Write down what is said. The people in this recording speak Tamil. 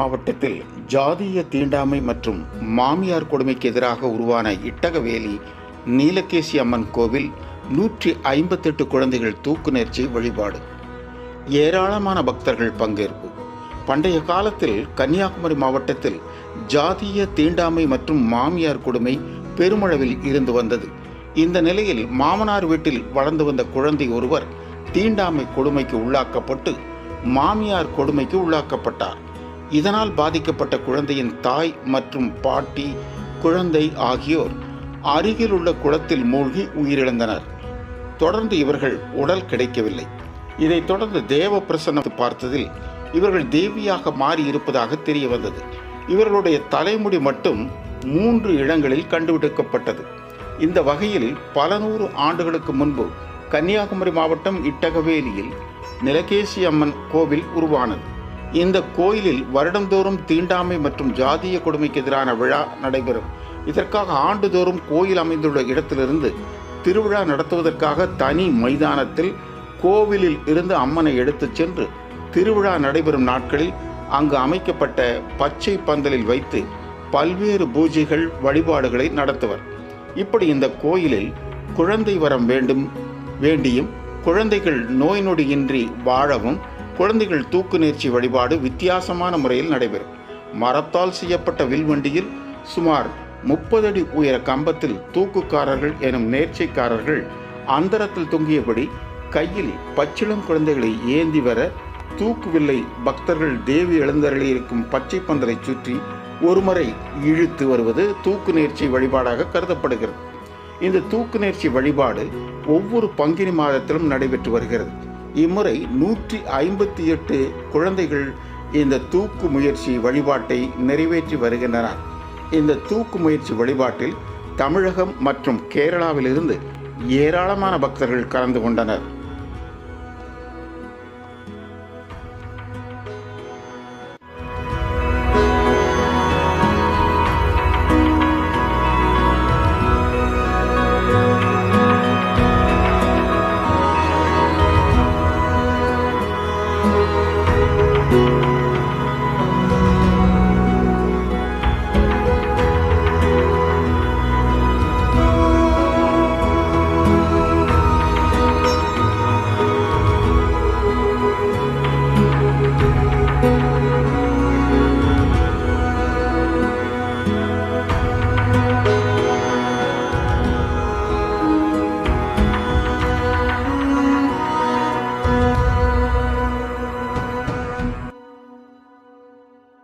மாவட்டத்தில் ஜாதிய தீண்டாமை மற்றும் மாமியார் கொடுமைக்கு எதிராக உருவான இட்டகவேலி நீலகேசி அம்மன் கோவில் 158 குழந்தைகள் தூக்கு நேர்ச்சி வழிபாடு. ஏராளமான பக்தர்கள் பங்கேற்பு. பண்டைய காலத்தில் கன்னியாகுமரி மாவட்டத்தில் ஜாதிய தீண்டாமை மற்றும் மாமியார் கொடுமை பெருமளவில் இருந்து வந்தது. இந்த நிலையில் மாமனார் வீட்டில் வளர்ந்து வந்த குழந்தை ஒருவர் தீண்டாமை கொடுமைக்கு உள்ளாக்கப்பட்டு மாமியார் கொடுமைக்கு உள்ளாக்கப்பட்டார். இதனால் பாதிக்கப்பட்ட குழந்தையின் தாய் மற்றும் பாட்டி, குழந்தை ஆகியோர் அருகில் உள்ள குளத்தில் மூழ்கி உயிரிழந்தனர். தொடர்ந்து இவர்கள் உடல் கிடைக்கவில்லை. இதைத் தொடர்ந்து தேவ பிரசன்னத்தை பார்த்ததில் இவர்கள் தேவியாக மாறி இருப்பதாக தெரிய வந்தது. இவர்களுடைய தலைமுடி மட்டும் 3 இடங்களில் கண்டுபிடிக்கப்பட்டது. இந்த வகையில் பல 100 ஆண்டுகளுக்கு முன்பு கன்னியாகுமரி மாவட்டம் இட்டகவேலியில் நீலகேசி அம்மன் கோவில் உருவானது. இந்த கோயிலில் வருடந்தோறும் தீண்டாமை மற்றும் ஜாதிய கொடுமைக்கு எதிரான விழா நடைபெறும். இதற்காக ஆண்டுதோறும் கோயில் அமைந்துள்ள இடத்திலிருந்து திருவிழா நடத்துவதற்காக தனி மைதானத்தில் கோவிலில் இருந்து அம்மனை எடுத்துச் சென்று திருவிழா நடைபெறும் நாட்களில் அங்கு அமைக்கப்பட்ட பச்சை பந்தலில் வைத்து பல்வேறு பூஜைகள், வழிபாடுகளை நடத்துவர். இப்படி இந்த கோயிலில் குழந்தை வரம் வேண்டியும் குழந்தைகள் நோய் நொடியின்றி வாழவும் குழந்தைகள் தூக்கு நேர்ச்சி வழிபாடு வித்தியாசமான முறையில் நடைபெறும். மரத்தால் செய்யப்பட்ட வில்வண்டியில் சுமார் 30 அடி உயர கம்பத்தில் தூக்குக்காரர்கள் எனும் நேர்ச்சைக்காரர்கள் அந்தரத்தில் தொங்கியபடி கையில் பச்சிளம் குழந்தைகளை ஏந்தி வர தூக்குவில்லை பக்தர்கள் தேவி எழுந்தருளி இருக்கும் பச்சை பந்தலை சுற்றி ஒருமுறை இழுத்து வருவது தூக்கு நேர்ச்சி வழிபாடாக கருதப்படுகிறது. இந்த தூக்கு நேர்ச்சி வழிபாடு ஒவ்வொரு பங்குனி மாதத்திலும் நடைபெற்று வருகிறது. இம்முறை 158 குழந்தைகள் இந்த தூக்கு முயற்சி வழிபாட்டை நிறைவேற்றி வருகின்றனர். இந்த தூக்கு முயற்சி வழிபாட்டில் தமிழகம் மற்றும் கேரளாவிலிருந்து ஏராளமான பக்தர்கள் கலந்து கொண்டனர்.